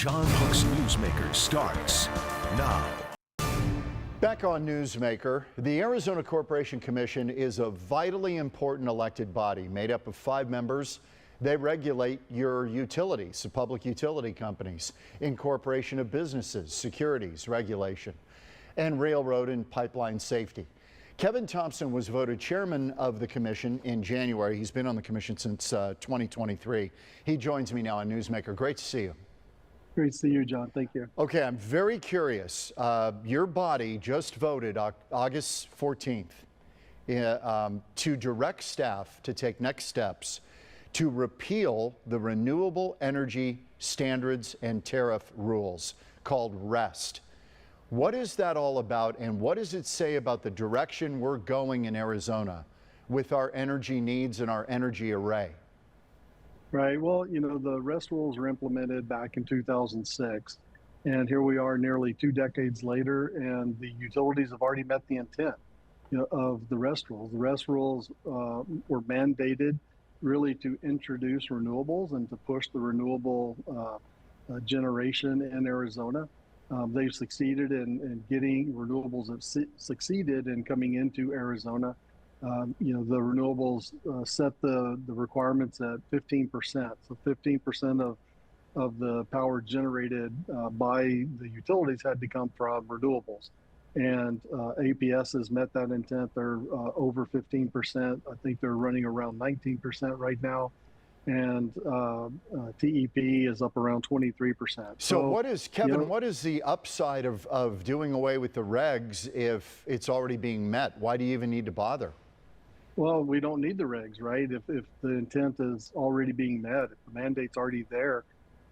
John Hook's Newsmaker starts now. Back on Newsmaker, the Arizona Corporation Commission is a vitally important elected body made up of 5 members. They regulate your utilities, the public utility companies, incorporation of businesses, securities regulation, and railroad and pipeline safety. Kevin Thompson was voted chairman of the commission in January. He's been on the commission since 2023. He joins me now on Newsmaker. Great to see you. Great to see you, John. Thank you. Okay, I'm very curious. Your body just voted August 14th to direct staff to take next steps to repeal the Renewable Energy Standards and Tariff rules called REST. What is that all about, and what does it say about the direction we're going in Arizona with our energy needs and our energy array? Right. Well, you know, the REST rules were implemented back in 2006, and here we are nearly 2 decades later, and the utilities have already met the intent, of the REST rules. The REST rules were mandated really to introduce renewables and to push the renewable generation in Arizona. They've succeeded in getting renewables, have succeeded in coming into Arizona. The renewables set the requirements at 15%. So 15% of the power generated by the utilities had to come from renewables. And APS has met that intent. They're over 15%. I think they're running around 19% right now. And TEP is up around 23%. So what is, Kevin, what is the upside of doing away with the regs if it's already being met? Why do you even need to bother? Well, we don't need the regs, right? If the intent is already being met, if the mandate's already there,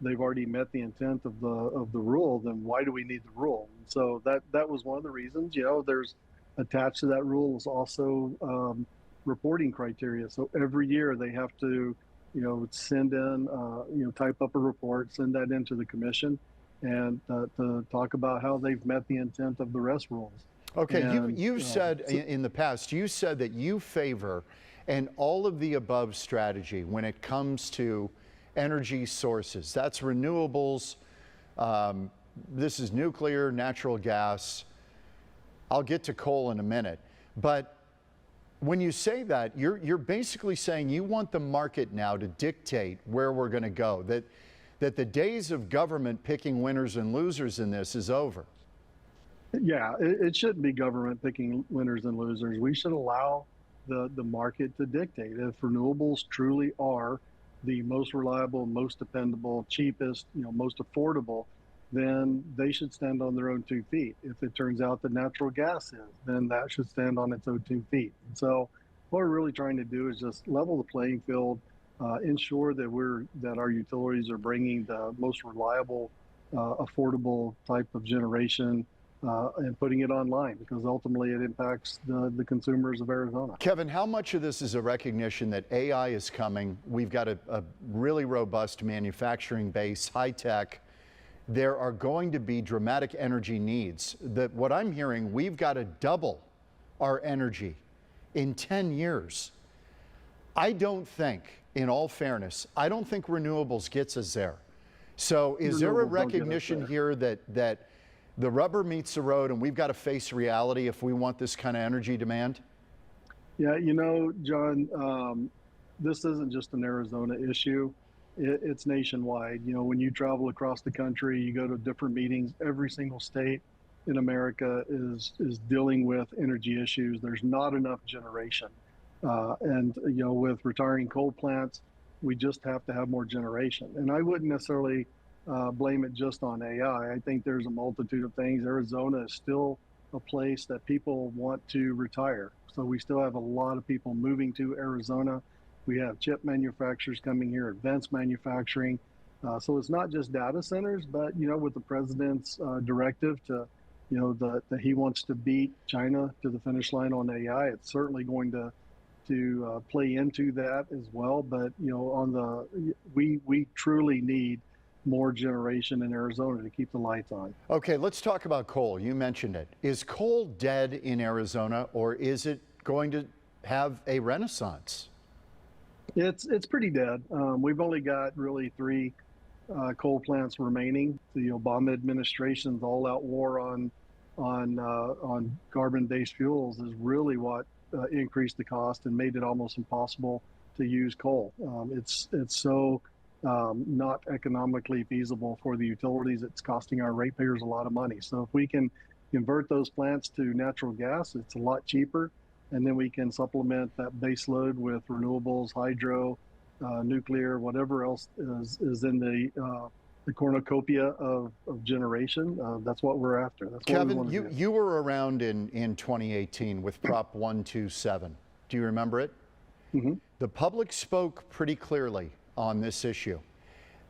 they've already met the intent of the rule, then why do we need the rule? And so that was one of the reasons. There's attached to that rule is also reporting criteria. So every year they have to, send in, type up a report, send that into the commission, and to talk about how they've met the intent of the REST rules. Okay, you've said in the past, you said that you favor an all of the above strategy when it comes to energy sources. That's renewables, this is nuclear, natural gas. I'll get to coal in a minute. But when you say that, you're basically saying you want the market now to dictate where we're going to go, that the days of government picking winners and losers in this is over. Yeah, it shouldn't be government picking winners and losers. We should allow the market to dictate. If renewables truly are the most reliable, most dependable, cheapest, most affordable, then they should stand on their own 2 feet. If it turns out that natural gas is, then that should stand on its own 2 feet. And so what we're really trying to do is just level the playing field, ensure that our utilities are bringing the most reliable, affordable type of generation and putting it online, because ultimately it impacts the consumers of Arizona. Kevin, how much of this is a recognition that AI is coming? We've got a really robust manufacturing base, high tech. There are going to be dramatic energy needs. What I'm hearing, we've got to double our energy in 10 years. I don't think, in all fairness, I don't think renewables gets us there. So is there a recognition here that the rubber meets the road and we've got to face reality if we want this kind of energy demand? Yeah, John, this isn't just an Arizona issue. It's nationwide. When you travel across the country, you go to different meetings, every single state in America is dealing with energy issues. There's not enough generation. And with retiring coal plants, we just have to have more generation. And I wouldn't necessarily blame it just on AI. I think there's a multitude of things. Arizona is still a place that people want to retire. So we still have a lot of people moving to Arizona. We have chip manufacturers coming here, advanced manufacturing. So it's not just data centers, but, with the president's directive to, that he wants to beat China to the finish line on AI, it's certainly going to play into that as well. But, we truly need more generation in Arizona to keep the lights on. Okay, let's talk about coal. You mentioned it. Is coal dead in Arizona, or is it going to have a renaissance? It's pretty dead. We've only got really 3 coal plants remaining. The Obama administration's all-out war on carbon-based fuels is really what increased the cost and made it almost impossible to use coal. It's so not economically feasible for the utilities. It's costing our ratepayers a lot of money. So if we can convert those plants to natural gas, it's a lot cheaper, and then we can supplement that base load with renewables, hydro, nuclear, whatever else is in the cornucopia of generation. That's what we're after. That's Kevin, what we want to do. you were around in 2018 with Prop 127. Do you remember it? Mm-hmm. The public spoke pretty clearly on this issue.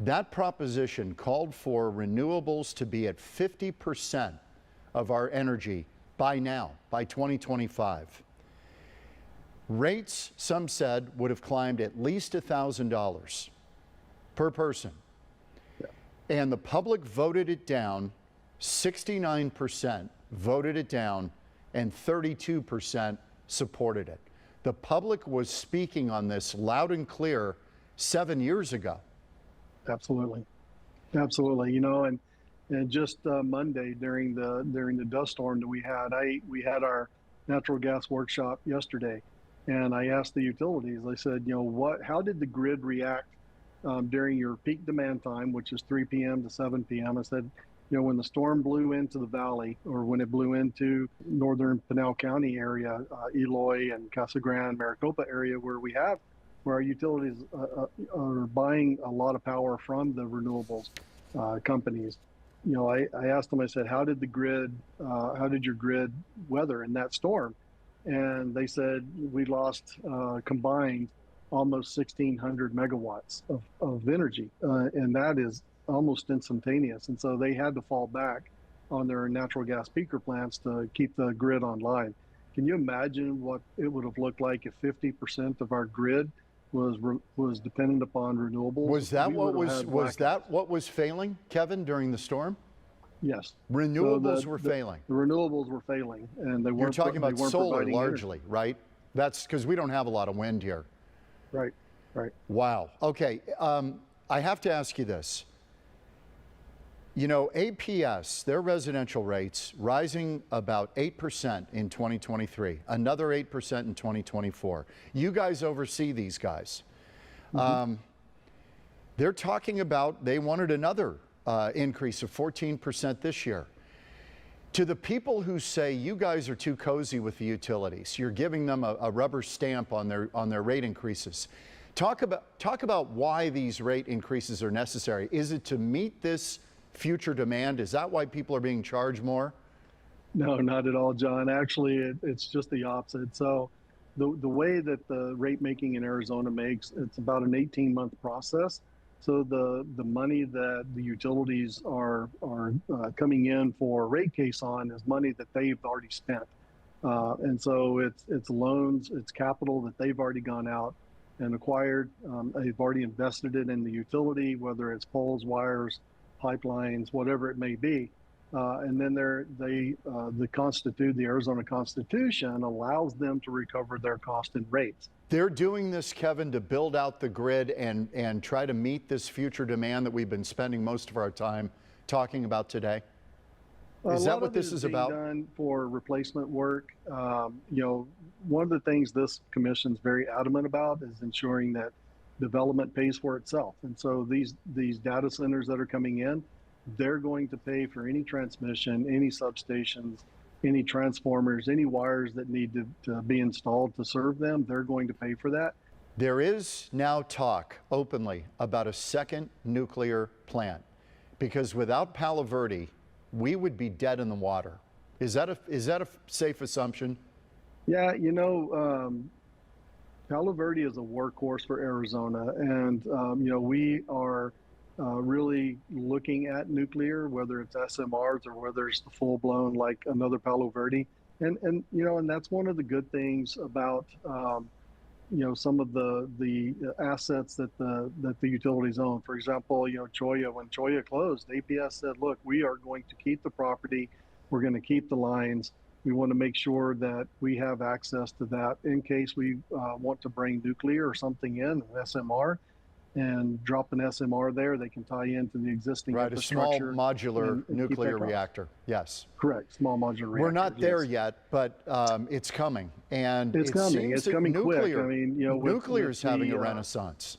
That proposition called for renewables to be at 50% of our energy by now, by 2025. Rates, some said, would have climbed at least $1,000 per person. And the public voted it down, 69% voted it down, and 32% supported it. The public was speaking on this loud and clear 7 years ago. Absolutely. Absolutely. You know, and just Monday during the dust storm that we had our natural gas workshop yesterday, and I asked the utilities, I said, you know, how did the grid react during your peak demand time, which is 3 p.m. to 7 p.m. I said, you know, when the storm blew into the valley, or when it blew into northern Pinal County area, Eloy and Casa Grande, Maricopa area, where our utilities are buying a lot of power from the renewables companies. You know, I asked them, I said, how did your grid weather in that storm? And they said, we lost combined almost 1,600 megawatts of energy. And that is almost instantaneous. And so they had to fall back on their natural gas peaker plants to keep the grid online. Can you imagine what it would have looked like if 50% of our grid was dependent upon renewables? Was that what was failing, Kevin, during the storm? Yes. Renewables were failing. The renewables were failing, and they weren't. You're talking about solar largely, energy. right? That's because we don't have a lot of wind here. Right. Right. Wow. Okay. I have to ask you this. You know, APS, their residential rates rising about 8% in 2023, another 8% in 2024. You guys oversee these guys. Mm-hmm. They're talking about they wanted another increase of 14% this year. To the people who say you guys are too cozy with the utilities, you're giving them a rubber stamp on their rate increases. Talk about why these rate increases are necessary. Is it to meet this future demand? Is that why people are being charged more? No, not at all, John. Actually, it's just the opposite. So the way that the rate making in Arizona makes, it's about an 18-month process. So the money that the utilities are coming in for rate case on is money that they've already spent. And so it's loans, it's capital that they've already gone out and acquired. They've already invested it in the utility, whether it's poles, wires, pipelines, whatever it may be. And then the Arizona Constitution allows them to recover their cost and rates. They're doing this, Kevin, to build out the grid and try to meet this future demand that we've been spending most of our time talking about today. Is that what this is about? Done for replacement work. You know, one of the things this commission's very adamant about is ensuring that development pays for itself. And so these data centers that are coming in, they're going to pay for any transmission, any substations, any transformers, any wires that need to be installed to serve them. They're going to pay for that. There is now talk openly about a second nuclear plant, because without Palo Verde, we would be dead in the water. Is that a safe assumption? Yeah, you know, Palo Verde is a workhorse for Arizona, and you know, we are really looking at nuclear, whether it's SMRs or whether it's the full-blown like another Palo Verde, and you know, and that's one of the good things about you know, some of the assets that the utilities own. For example, you know, Cholla, when Cholla closed, APS said, look, we are going to keep the property, we're going to keep the lines. We want to make sure that we have access to that in case we want to bring nuclear or something in, an SMR. and drop an SMR there. They can tie into the existing Right, a small infrastructure. modular and keep nuclear that going. reactor. Yes. Correct, small modular reactor. We're not there yes. yet, but it's coming. And It's it coming. seems It's that coming quick. nuclear, I mean, you know, nuclear is having a the, renaissance.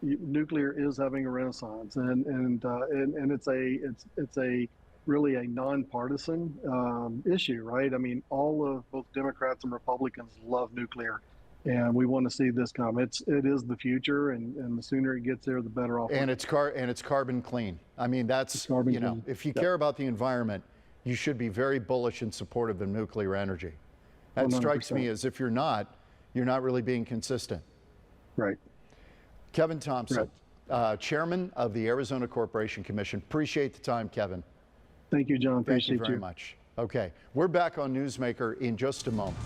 nuclear is having a renaissance, and it's a really a nonpartisan issue, right? I mean, all of both Democrats and Republicans love nuclear, and we want to see this come. It is the future, and the sooner it gets there, the better off. And it's carbon clean. I mean, that's, you know, clean. if you care about the environment, you should be very bullish and supportive of nuclear energy. That 100%. strikes me as if you're not really being consistent. Right. Kevin Thompson, Chairman of the Arizona Corporation Commission. Appreciate the time, Kevin. Thank you, John. Thank you Appreciate very much. Okay, we're back on Newsmaker in just a moment.